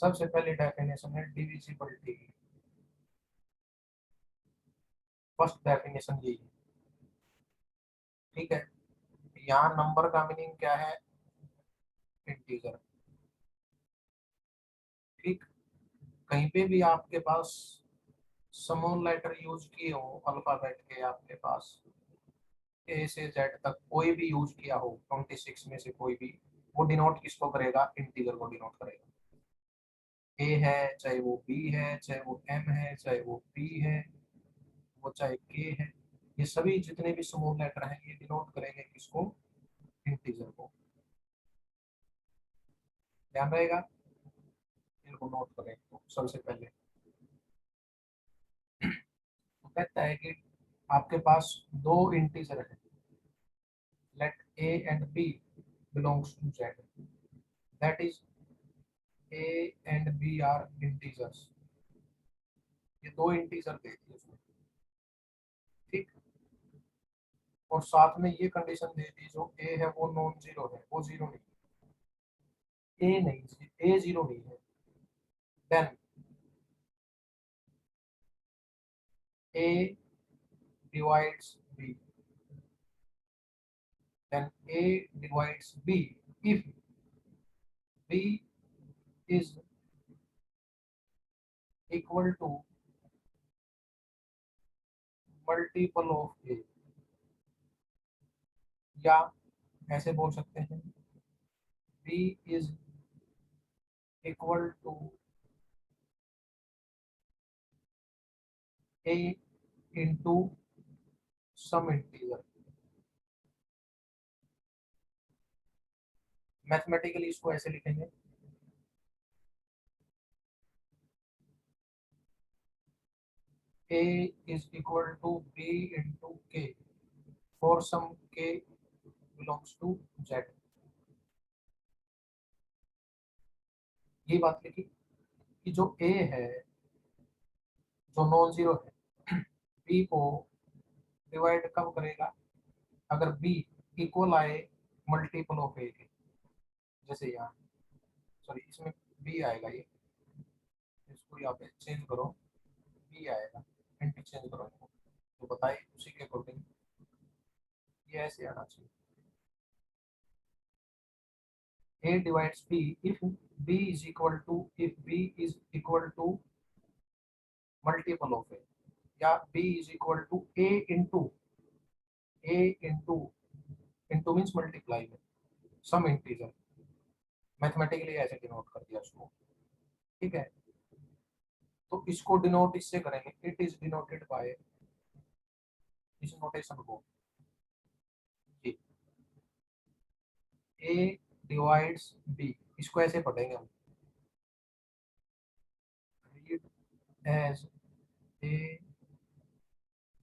सबसे पहली डेफिनेशन है डिविजिबिलिटी की। फर्स्ट डेफिनेशन यही है, ठीक है। यहाँ नंबर का मीनिंग क्या है? इंटीजर। ठीक, कहीं पे भी आपके पास स्मॉल लेटर यूज किए हो अल्फाबेट के, आपके पास ए से जेड तक कोई भी यूज किया हो 26 में से कोई भी, वो डिनोट किसको करेगा? इंटीजर को डिनोट करेगा। ए है, चाहे वो बी है, चाहे वो एम है, चाहे वो पी है, वो चाहे के है, ये सभी जितने भी स्मॉल लेटर हैं ये डिनोट करेंगे किसको? इंटीजर को। ध्यान रहेगा, इनको नोट करें तो सबसे पहले तो कहता है कि आपके पास दो इंटीजर है, let A and B belongs to Z, that is A and B are integers. ये दो इंटीजर दे दिए उसने, ठीक। और साथ में ये कंडीशन दे दी, जो ए है वो नॉन जीरो है, वो जीरो नहीं, ए नहीं, ए जीरो नहीं है। Then A divides B, then A divides B if B is equal to multiple of A, या ऐसे बोल सकते हैं B is equal to A into some integer। Mathematically इसको ऐसे लिखेंगे, A is equal to B into K for some K belongs to Z। ये बात लिखी कि जो A है, जो नॉन जीरो है, B को डिवाइड कब करेगा? अगर B इक्वल आए मल्टीपल ऑफ A के। जैसे यहाँ, सॉरी, इसमें बी आएगा, ये इसको यहाँ पे चेंज करो, बी आएगा, इंटरचेंज करो इनको, तो बताइए उसी के अकॉर्डिंग ये ऐसे आना चाहिए। A divides B if B is equal to, if B is equal to multiple of A, या B is equal to A into means multiply में सम इंटीजर। मैथमेटिकली ऐसे डिनोट कर दिया उसको, ठीक है। तो इसको डिनोट इससे करेंगे, इट इज डिनोटेड बाय इस नोटेशन को, जी। A डिवाइड्स B, इसको ऐसे पढ़ेंगे हम, read as A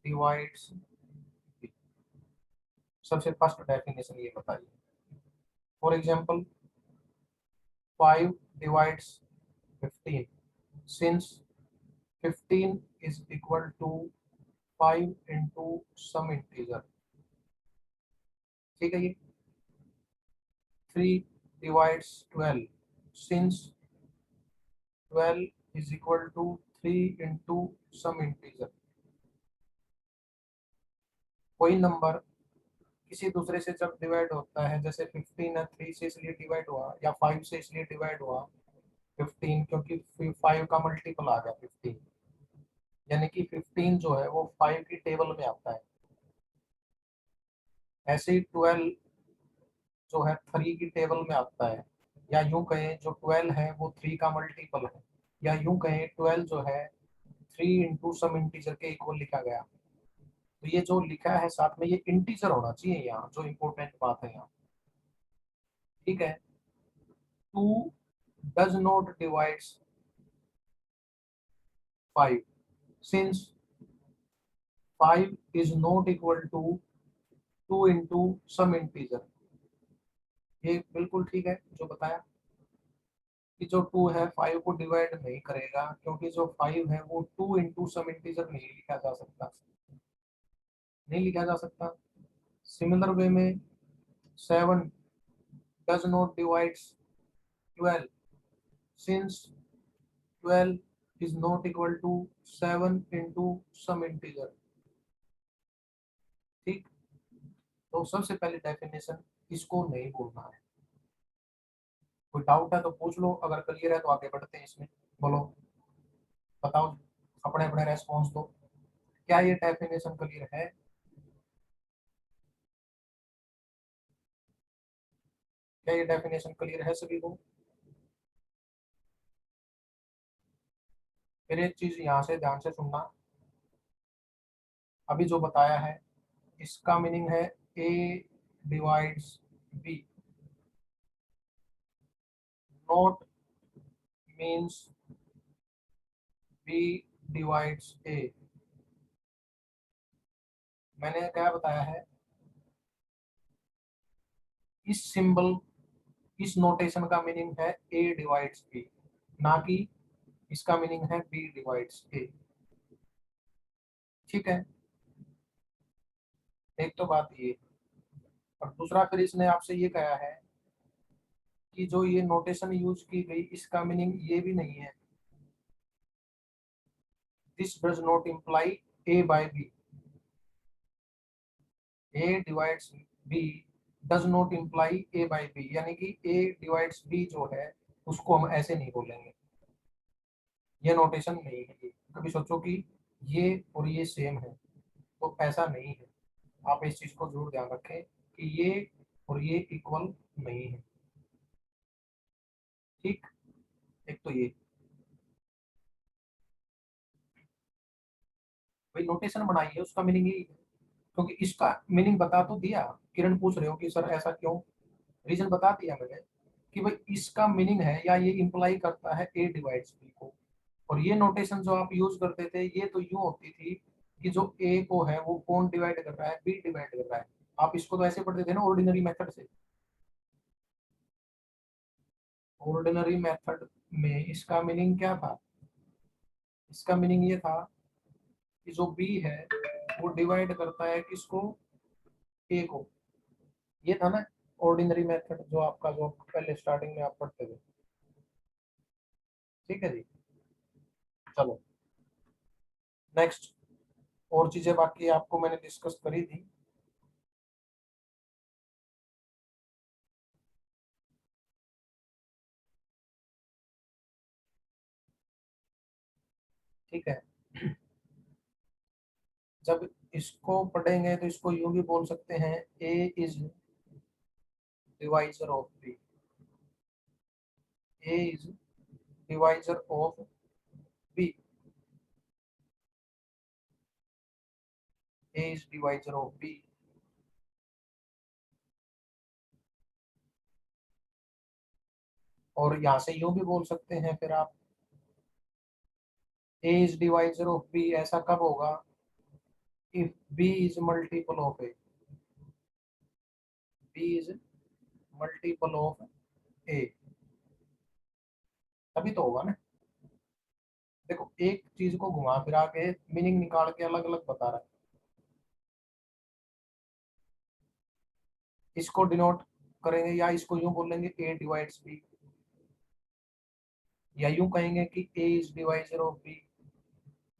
divides B। सबसे फर्स्ट डेफिनेशन ये बताइए, for example 5 divides 15, since 15 is equal to 5 into some integer, ठीक है। ये 3 divides 12, since 12 is equal to 3 into some integer। कोई नंबर किसी दूसरे से जब डिवाइड होता है, जैसे 15 है, 3 से इसलिए डिवाइड हुआ, या 5 से इसलिए डिवाइड हुआ 15, क्योंकि 5 का मल्टीपल आ गया 15, यानी कि 15 जो है वो 5 की टेबल में आता है। ऐसे ही 12 जो है 3 की टेबल में आता है, या यूं कहें जो 12 है वो 3 का मल्टीपल है, या यूं कहें 12 जो है 3 इंटू सम इंटीजर के इक्वल लिखा गया। तो ये जो लिखा है साथ में ये इंटीजर होना चाहिए, यहाँ जो इम्पोर्टेंट बात है यहाँ, ठीक है। 2 does not divides 5 since 5 is not equal to 2 into some integer। ये बिल्कुल ठीक है जो बताया कि जो 2 है 5 को डिवाइड नहीं करेगा, क्योंकि जो 5 है वो 2 इंटू सम इंटीजर नहीं लिखा जा सकता, नहीं लिखा जा सकता। सिमिलर वे में 7 does not divides 12 since 12 is not equal to 7 into some integer. ठीक, तो सबसे पहले डेफिनेशन इसको नहीं भूलना है। कोई डाउट है तो पूछ लो, अगर क्लियर है तो आगे बढ़ते हैं इसमें। बोलो, बताओ, अपने अपने रेस्पॉन्स दो। क्या ये डेफिनेशन क्लियर है? क्या ये डेफिनेशन क्लियर है सभी को? फिर एक चीज यहाँ से ध्यान से सुनना, अभी जो बताया है इसका मीनिंग है A divides B, not means B divides A. मैंने क्या बताया है, इस सिंबल, इस नोटेशन का मीनिंग है ए डिवाइड्स बी, ना कि इसका मीनिंग है बी डिवाइड्स ए। ठीक है, एक तो बात ये, और दूसरा फिर इसने आपसे ये कहा है कि जो ये नोटेशन यूज की गई इसका मीनिंग ये भी नहीं है, this does not imply A by B. A divides B does not imply A by B, यानी कि ए डिवाइड्स बी जो है उसको हम ऐसे नहीं बोलेंगे, ये नोटेशन नहीं है। ये कभी सोचो कि ये और ये सेम है, तो ऐसा नहीं है। आप इस चीज को जरूर ध्यान रखें कि ये और ये इक्वल नहीं है। ठीक, एक तो ये भाई नोटेशन बनाई है उसका मीनिंग यही है, क्योंकि इसका मीनिंग बता तो दिया। किरण पूछ रहे हो कि सर ऐसा क्यों, रीजन बता दिया मैंने कि भाई इसका मीनिंग है या ये इंप्लाई करता है ए डिवाइड्स बी को। और ये नोटेशन जो आप यूज करते थे ये तो यूं होती थी कि जो ए को है वो कौन डिवाइड कर रहा है, बी डिवाइड कर रहा है। आप इसको तो ऐसे पढ़ते थे ना ऑर्डिनरी मेथड से। ऑर्डिनरी मेथड में इसका मीनिंग क्या था? इसका मीनिंग ये था कि जो बी है वो डिवाइड करता है किसको, ए को। ये था ना ऑर्डिनरी मेथड जो आपका, जो पहले स्टार्टिंग में आप पढ़ते थे। ठीक है जी, चलो नेक्स्ट। और चीजें बाकी आपको मैंने डिस्कस करी थी। ठीक है, जब इसको पढ़ेंगे तो इसको यूं भी बोल सकते हैं, A is divisor of B. A is divisor of B. A is divisor of B. और यहाँ से यूं भी बोल सकते हैं फिर आप, A is divisor of B ऐसा कब होगा, if B is multiple of A. B is multiple of A, तभी तो होगा ना। देखो एक चीज को घुमा फिरा के मीनिंग निकाल के अलग अलग बता रहा है। इसको डिनोट करेंगे या इसको यूं बोलेंगे ए डिवाइड्स बी, या यूं कहेंगे कि ए इज डिवाइजर ऑफ बी,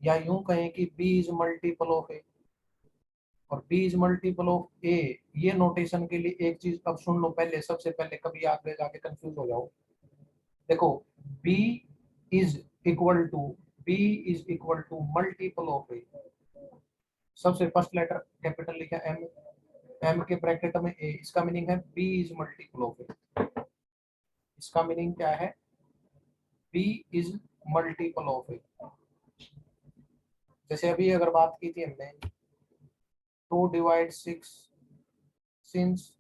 या यूं कहें कि बी इज मल्टीपल ऑफ ए। और बी इज मल्टीपल ऑफ ए, ये नोटेशन के लिए एक चीज अब सुन लो पहले, सबसे पहले कभी आगे जाके कंफ्यूज हो जाओ। देखो, B is equal to, B is equal to multiple of A. सबसे फर्स्ट लेटर कैपिटल लिखा एम, एम के ब्रैकेट में ए, इसका मीनिंग है B is multiple of A. इसका मीनिंग क्या है, B is multiple of A. जैसे अभी अगर बात की थी हमने, 2 divide 6, since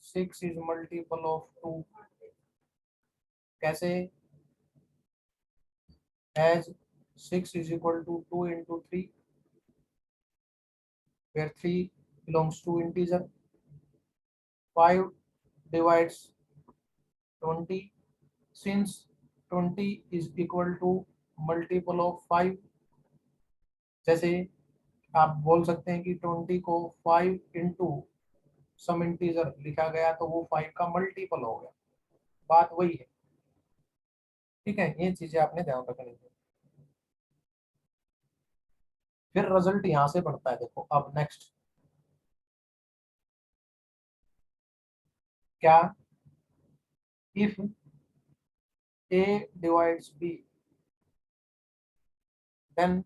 6 is multiple of 2, कैसे, as 6 is equal to 2 into 3, where 3 belongs to integer। 5 divides 20, since 20 is equal to multiple of 5। जैसे आप बोल सकते हैं कि 20 को 5 इंटू सम इंटीजर लिखा गया तो वो 5 का मल्टीपल हो गया। बात वही है। ठीक है, ये चीजें आपने ध्यान रखनी है। फिर रिजल्ट यहां से बढ़ता है, देखो अब नेक्स्ट क्या, if A divides B, then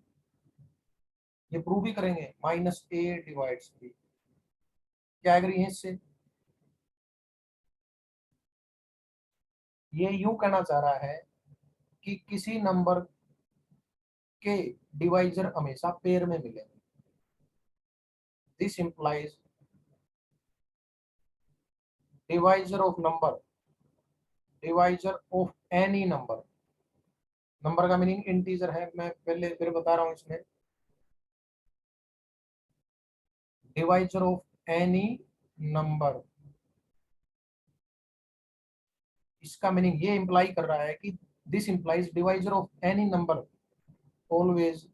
ये प्रूव भी करेंगे माइनस ए डिवाइड्स बी। क्या एग्री है इससे? ये यूं कहना चाह रहा है कि किसी नंबर के डिवाइजर हमेशा पेयर में मिलेंगे। This implies divisor of number, divisor of any number, number का मीनिंग इंटीजर है, मैं पहले फिर बता रहा हूं इसमें, डिवाइजर ऑफ एनी नंबर, इसका मीनिंग ये इंप्लाई कर रहा है कि this implies divisor of any number always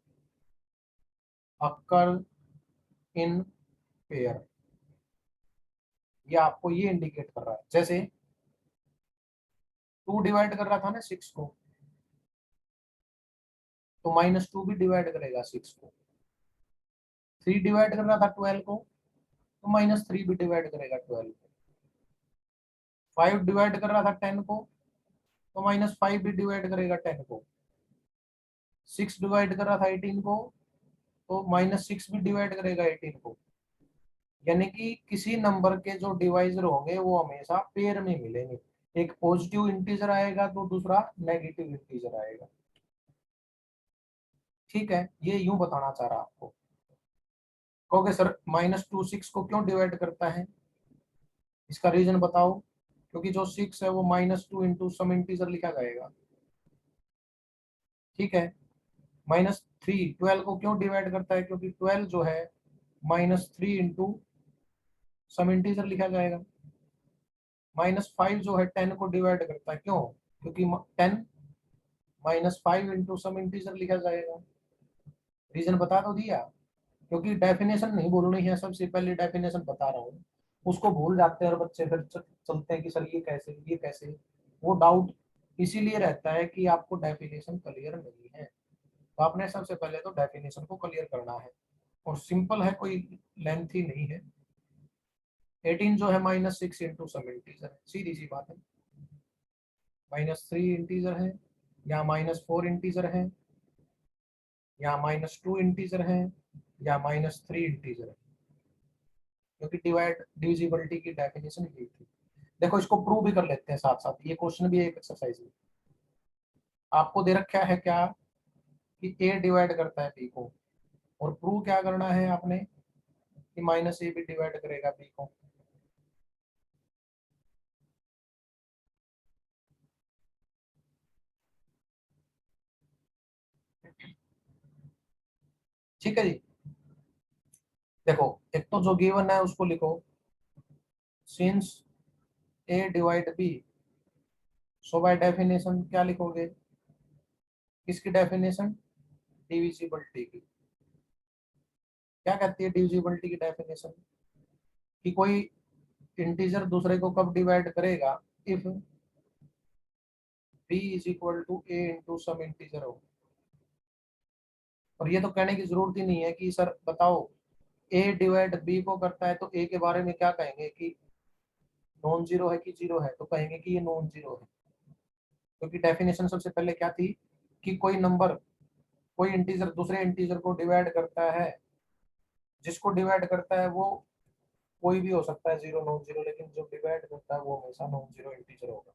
occur in pair. ये आपको ये इंडिकेट कर रहा है, जैसे 2 डिवाइड कर रहा था ना 6 को, तो -2 भी डिवाइड करेगा 6 को। 3 डिवाइड कर रहा था 12 को, तो -3 भी डिवाइड करेगा 12 को। 5 डिवाइड कर रहा था 10 को, तो -5 भी डिवाइड करेगा 10 को। 6 डिवाइड कर रहा था 18 को, तो -6 भी डिवाइड करेगा 18 को। यानी कि किसी नंबर के जो डिवाइजर होंगे वो हमेशा पेयर में मिलेंगे, एक पॉजिटिव इंटीजर आएगा तो दूसरा नेगेटिव इंटीजर आएगा। ठीक है, ये यूं बताना चाह रहा आपको। कहोगे सर -2 6 को क्यों डिवाइड करता है, इसका रीजन बताओ। क्योंकि जो 6 है वो -2 इंटू सम इंटीजर लिखा जाएगा। ठीक है, -3 12 को क्यों डिवाइड करता है, क्योंकि 12 जो है -3 इंटू सम इंटीजर लिखा जाएगा। -5 जो है 10 को डिवाइड करता है, क्यों, क्योंकि 10 -5 इंटू सम इंटीजर लिखा जाएगा। रीजन बता दो दिया। क्योंकि डेफिनेशन नहीं बोलनी है, सबसे पहले डेफिनेशन बता रहा हूँ, उसको भूल जाते हैं और बच्चे फिर चलते हैं कि सर ये कैसे ये कैसे। वो डाउट इसीलिए रहता है कि आपको डेफिनेशन क्लियर नहीं है, तो आपने सबसे पहले तो डेफिनेशन को क्लियर करना है। और सिंपल है, कोई लेंथी नहीं है। 18 जो है -6 इंटू सम इंटीजर है, सीधी सी बात है। -3 इंटीजर है, या -4 इंटीजर है, या -2 इंटीजर है, या -3 इंटीजर है। क्योंकि डिवाइड डिविजिबिलिटी की डेफिनेशन यही थी। देखो इसको प्रूव भी कर लेते हैं साथ साथ, ये क्वेश्चन भी एक एक्सरसाइज है। आपको दे रखा है क्या, कि ए डिवाइड करता है बी को, और प्रूव क्या करना है आपने, कि -a भी डिवाइड करेगा बी को। ठीक है जी। देखो एक तो जो गिवन है उसको लिखो, since A divide B, so by definition क्या लिखोगे, किसकी डेफिनेशन, डिविजिबिलिटी की। क्या कहती है डिविजिबिलिटी की डेफिनेशन, कि कोई इंटीजर दूसरे को कब डिवाइड करेगा, if b is equal to a into some integer हो। और ये तो कहने की जरूरत ही नहीं है कि सर बताओ a डिवाइड b को करता है तो a के बारे में क्या कहेंगे, कि नॉन जीरो है कि जीरो है, तो कहेंगे कि ये नॉन जीरो है। क्योंकि डेफिनेशन सबसे पहले क्या थी, कि कोई नंबर, कोई इंटीजर दूसरे इंटीजर को डिवाइड करता है, जिसको डिवाइड करता है वो कोई भी हो सकता है, जीरो नॉन जीरो, लेकिन जो डिवाइड करता है वो हमेशा नॉन जीरो इंटीजर होगा।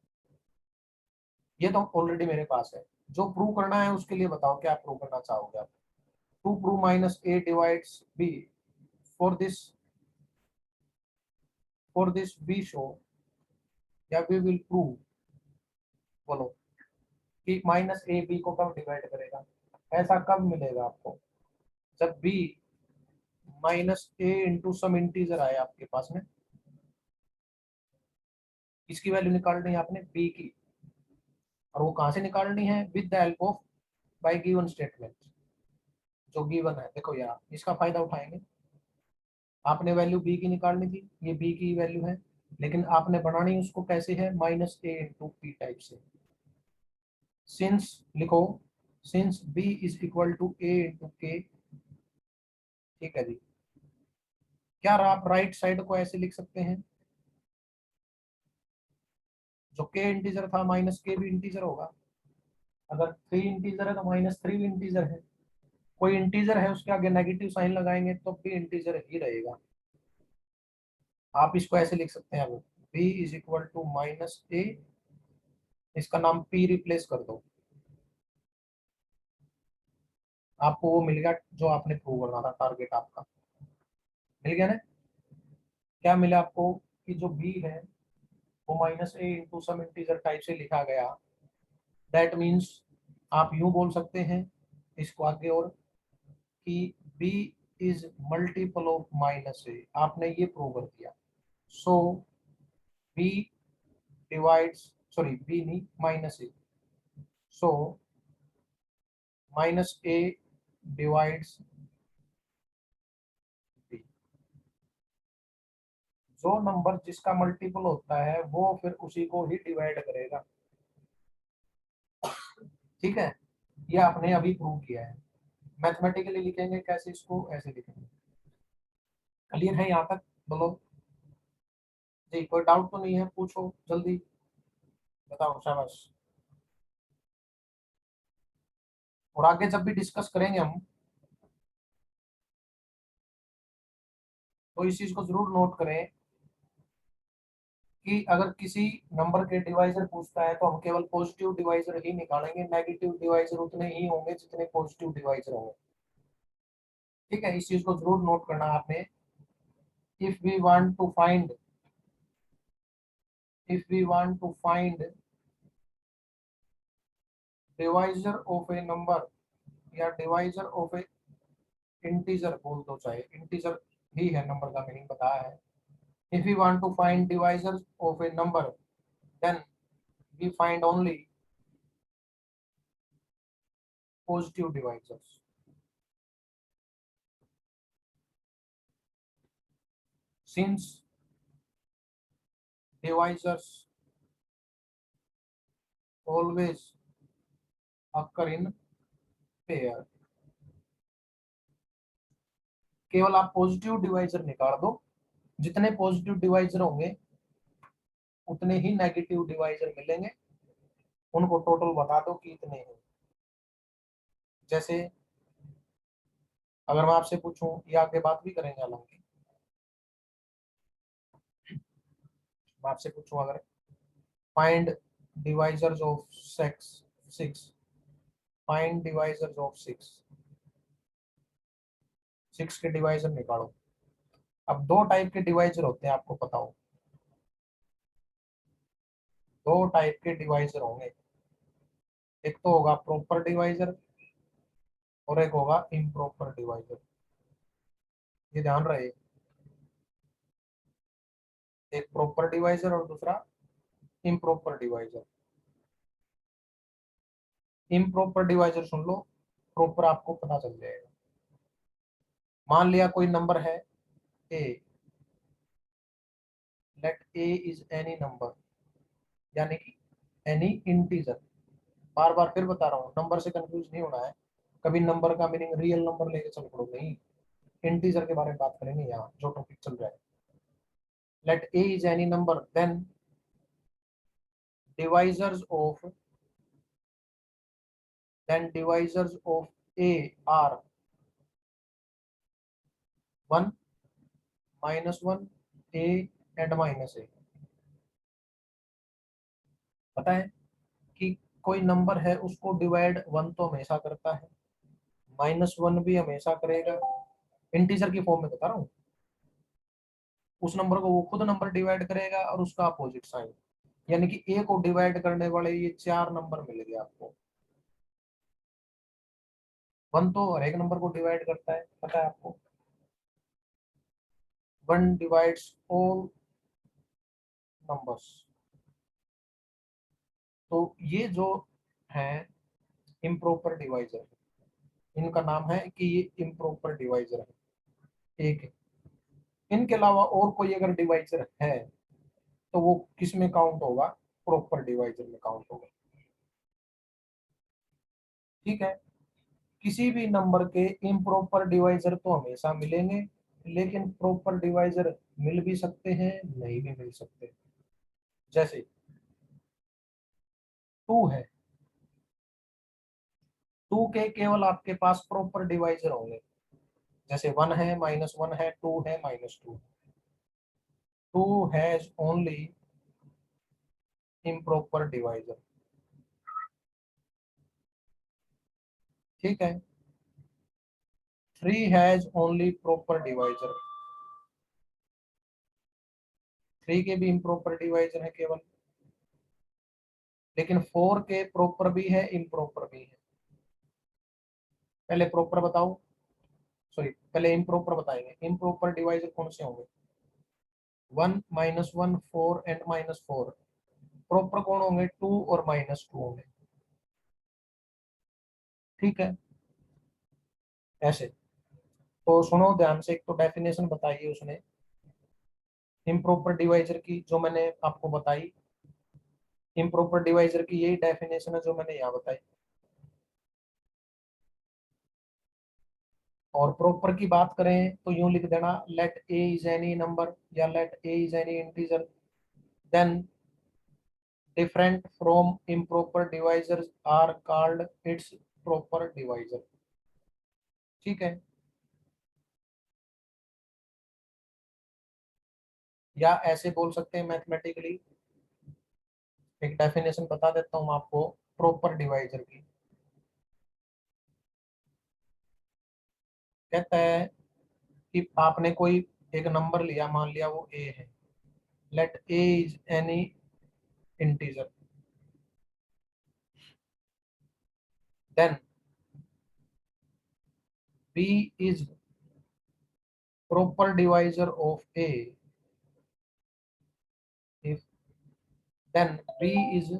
ये तो ऑलरेडी मेरे पास है। जो प्रूव करना है उसके लिए बताओ क्या प्रूव करना चाहोगे आप। To prove -a divides b, for this, be show, या वी विल प्रूव, बोलो, कि -a b को कब डिवाइड करेगा। ऐसा कब मिलेगा आपको, जब b -a into some integer आए आपके पास में। इसकी वैल्यू निकालनी है आपने b की, और वो कहाँ से निकालनी है, with the help of bye given statement. जो गिवन है देखो यार, इसका फायदा उठाएंगे। आपने वैल्यू b की निकालनी थी, ये b की वैल्यू है, लेकिन आपने बनानी उसको कैसे है, -a इंटू p टाइप से। सिंस लिखो, since b is equal to a into K, ठीक है जी। क्या आप राइट साइड को ऐसे लिख सकते हैं, जो k इंटीजर था माइनस के भी इंटीजर होगा, अगर 3 इंटीजर है तो माइनस 3 भी इंटीजर है, कोई इंटीजर है उसके आगे नेगेटिव साइन लगाएंगे तो भी इंटीजर ही रहेगा। आप इसको ऐसे लिख सकते हैं, अब b is equal to minus A, इसका नाम p रिप्लेस कर दो, आपको वो मिल गया जो आपने प्रूव करना था, टारगेट आपका मिल गया ना। क्या मिला आपको कि जो b है वो माइनस ए इंटू सम इंटीजर टाइप से लिखा गया। दैट मीन्स आप यूं बोल सकते हैं इसको आगे और, कि b is multiple of minus A, आपने ये प्रूव कर दिया। So b divides, sorry b नहीं minus A, so minus A divides b। जो नंबर जिसका मल्टीपल होता है वो फिर उसी को ही डिवाइड करेगा, ठीक है। ये आपने अभी प्रूव किया है। मैथमेटिकली लिखेंगे कैसे, इसको ऐसे लिखेंगे। क्लियर है यहाँ तक, बोलो जी, कोई डाउट तो नहीं है, पूछो जल्दी, बताओ, शाबाश। और आगे जब भी डिस्कस करेंगे हम तो इस चीज को जरूर नोट करें कि अगर किसी नंबर के डिवाइजर पूछता है तो हम केवल पॉजिटिव डिवाइजर ही निकालेंगे, नेगेटिव डिवाइजर उतने ही होंगे जितने पॉजिटिव डिवाइजर होंगे, ठीक है। इस चीज को जरूर नोट करना आपने। If we want to find, if we want to find divisor of a number या divisor of a integer बोल दो, चाहे integer ही है, नंबर का मीनिंग बताया है। if we want to find divisor of a number then we find only positive divisors। since divisors always occur in pair, केवल आप पॉजिटिव डिवाइजर निकाल दो, जितने पॉजिटिव डिवाइजर होंगे उतने ही नेगेटिव डिवाइजर मिलेंगे, उनको टोटल बता दो कि इतने हैं। जैसे अगर मैं आपसे पूछूं, ये आगे बात भी करेंगे हालांकि, मैं आपसे पूछूं अगर find divisors of six, six, find divisors of six, six के डिवाइजर निकालो। अब दो टाइप के डिवाइजर होते हैं, आपको पता हो, दो टाइप के डिवाइजर होंगे, एक तो होगा प्रॉपर डिवाइजर और एक होगा इम्प्रॉपर डिवाइजर, ये ध्यान रहे। एक प्रॉपर डिवाइजर और दूसरा इम्प्रॉपर डिवाइजर। इम्प्रॉपर डिवाइजर सुन लो, प्रॉपर आपको पता चल जाएगा। मान लिया कोई नंबर है A, let A is any number, यानी कि एनी इंटीजर। बार बार फिर बता रहा हूँ, नंबर से कंफ्यूज नहीं होना है, कभी नंबर का मीनिंग रियल नंबर लेके चल पड़ो, नहीं, इंटीजर के बारे में बात करेंगे यहाँ जो टॉपिक चल रहा है। Let A is any number then divisors of, then divisors of A are one, minus one, A and minus A. पता है कि कोई नंबर है उसको डिवाइड वन तो हमेशा करता है, माइनस वन भी हमेशा करेगा, इंटीजर की फॉर्म में बता रहा हूँ। उस नंबर को वो खुद नंबर डिवाइड करेगा और उसका अपोजिट साइन, यानी कि ए को डिवाइड करने वाले ये चार नंबर मिल गए आपको। वन तो हर एक नंबर को डिवाइड करता है, पता है आपको, वन डिवाइड्स ऑल नंबर्स। तो ये जो है इम्प्रॉपर डिवाइजर, इनका नाम है कि ये इम्प्रॉपर डिवाइजर है, एक है। इनके अलावा और कोई अगर डिवाइजर है तो वो किस में काउंट होगा, प्रॉपर डिवाइजर में काउंट होगा। ठीक है, किसी भी नंबर के इम्प्रॉपर डिवाइजर तो हमेशा मिलेंगे, लेकिन प्रॉपर डिवाइजर मिल भी सकते हैं, नहीं भी मिल सकते। जैसे 2 है, 2 के केवल आपके पास प्रॉपर डिवाइजर होंगे। जैसे 1 है, -1 है, 2 है, -2। 2 हैज ओनली इम्प्रॉपर डिवाइजर। ठीक है, 3 हैज ओनली प्रॉपर डिवाइजर। 3 के भी इम्प्रॉपर डिवाइजर है केवल, लेकिन 4 के प्रॉपर भी है, इम्प्रॉपर भी है। पहले प्रॉपर बताओ, सॉरी पहले इम्प्रॉपर बताएंगे। इम्प्रॉपर डिवाइजर कौन से होंगे? 1, -1, 4 एंड -4। प्रॉपर कौन होंगे? 2 और -2 होंगे। ठीक है, ऐसे। तो सुनो ध्यान से, एक तो डेफिनेशन बताइए उसने इम्प्रॉपर डिवाइजर की, जो मैंने आपको बताई। इम्प्रॉपर डिवाइजर की यही डेफिनेशन है जो मैंने यहाँ बताई। और प्रॉपर की बात करें तो यूं लिख देना, let A is any number या let A is any integer, then different from improper divisors are called its proper divisor। ठीक है, या ऐसे बोल सकते हैं मैथमेटिकली। एक डेफिनेशन बता देता हूँ आपको प्रॉपर डिवाइजर की। कहता है कि आपने कोई एक नंबर लिया, मान लिया वो ए है। Let A is any integer, then B is proper divisor of A if then B is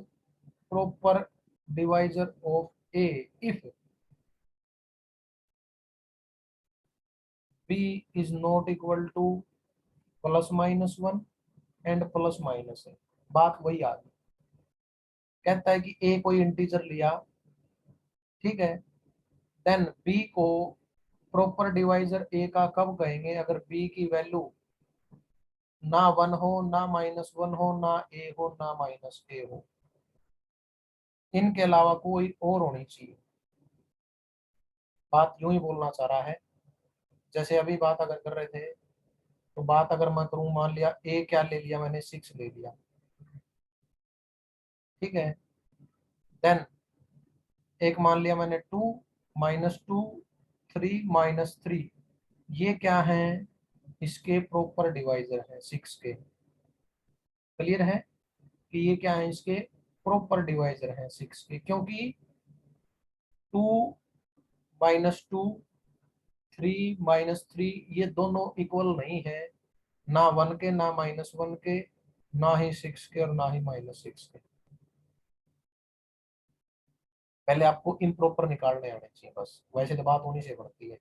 proper divisor of A if B is not equal to +-1 and +-। बात वही आ गई। कहता है कि ए कोई इंटीजर लिया, ठीक है, देन बी को प्रॉपर डिवाइजर ए का कब कहेंगे? अगर बी की वैल्यू ना 1 हो, ना -1 हो, ना ए हो, ना -a हो, इनके अलावा कोई और होनी चाहिए। बात यूं ही बोलना चाह रहा है, जैसे अभी बात अगर कर रहे थे, तो बात अगर मैं करूं, मान लिया ए क्या ले लिया मैंने? 6 ले लिया। ठीक है, देन एक मान लिया मैंने 2, -2, 3, -3। ये क्या है? इसके प्रॉपर डिवाइजर है 6 के। क्लियर है कि ये क्या है? इसके प्रॉपर डिवाइजर है 6 के, क्योंकि 2, -2, 3, -3 ये दोनों इक्वल नहीं है, ना 1 के, ना -1 के, ना ही 6 के और ना ही -6 के। पहले आपको इम्प्रॉपर निकालने आने चाहिए बस, वैसे तो बात होनी से पड़ती है।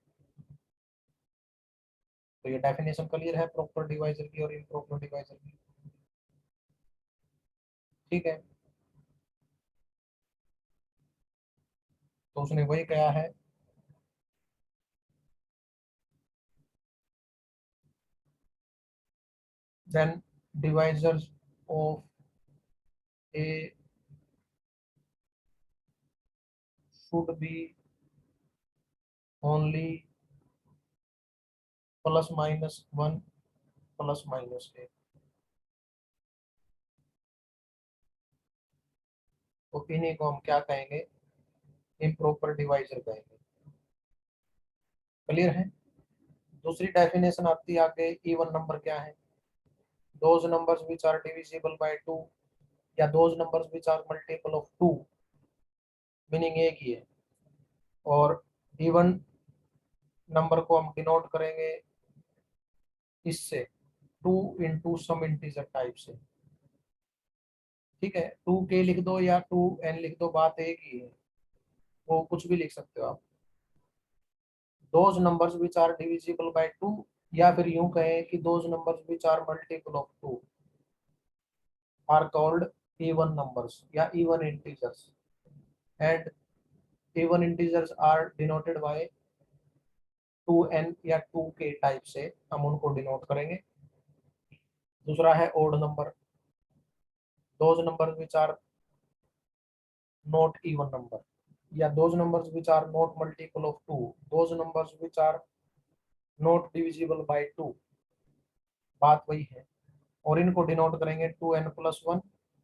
तो ये डेफिनेशन क्लियर है प्रॉपर डिवाइजर की और इम्प्रॉपर डिवाइजर की। ठीक है, तो उसने वही कहा है, then divisors of A should be only +-1 +-a। तो इन्हीं को हम क्या कहेंगे? इम्प्रॉपर डिवाइजर कहेंगे। क्लियर है? दूसरी डेफिनेशन आती है आगे, इवन नंबर क्या है? Those numbers which are divisible by 2, या those numbers which are multiple of 2, meaning एक ही है। और इवन नंबर को हम डिनोट करेंगे इससे, 2 × सम इंटीजर टाइप से। ठीक है, 2k लिख दो या 2n लिख दो, बात एक ही है, वो कुछ भी लिख सकते हो आप। Those numbers which are divisible by 2, या फिर यूं कहें कि those numbers which are multiple of 2 are called even numbers या even integers. And even integers are denoted by 2n या 2k टाइप से हम उनको डिनोट करेंगे। दूसरा है odd number, those number which are not even number, या those numbers which are not multiple of 2, those numbers which are not divisible by 2, बात वही है। और इनको डिनोट करेंगे 2n+1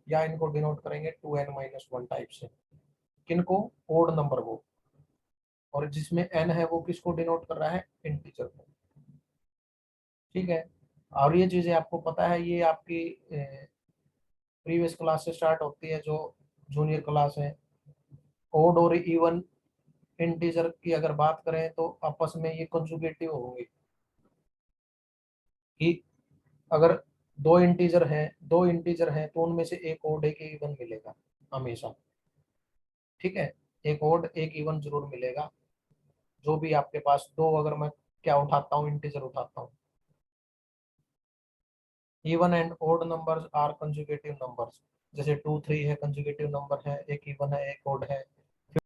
या इनको डिनोट करेंगे 2n-1 टाइप से। किनको? ओड नंबर को। और जिसमें n है वो किसको डिनोट कर रहा है? इंटीजर को। ठीक है। और ये चीजें आपको पता है, ये आपकी प्रीवियस क्लास से स्टार्ट होती है, जो जूनियर क्लास है। ओड और इवन इंटीजर की अगर बात करें तो आपस में ये कंजुगेटिव होंगे, कि अगर दो इंटीजर हैं तो उनमें से एक ओड एक इवन मिलेगा हमेशा। ठीक है, एक ओड एक इवन जरूर मिलेगा। जो भी आपके पास दो, अगर मैं क्या उठाता हूँ, इंटीजर उठाता हूँ, even and odd numbers are conjugative numbers. जैसे 2 3 है, कंजुगेटिव नंबर है, एक इवन है एक ओड है।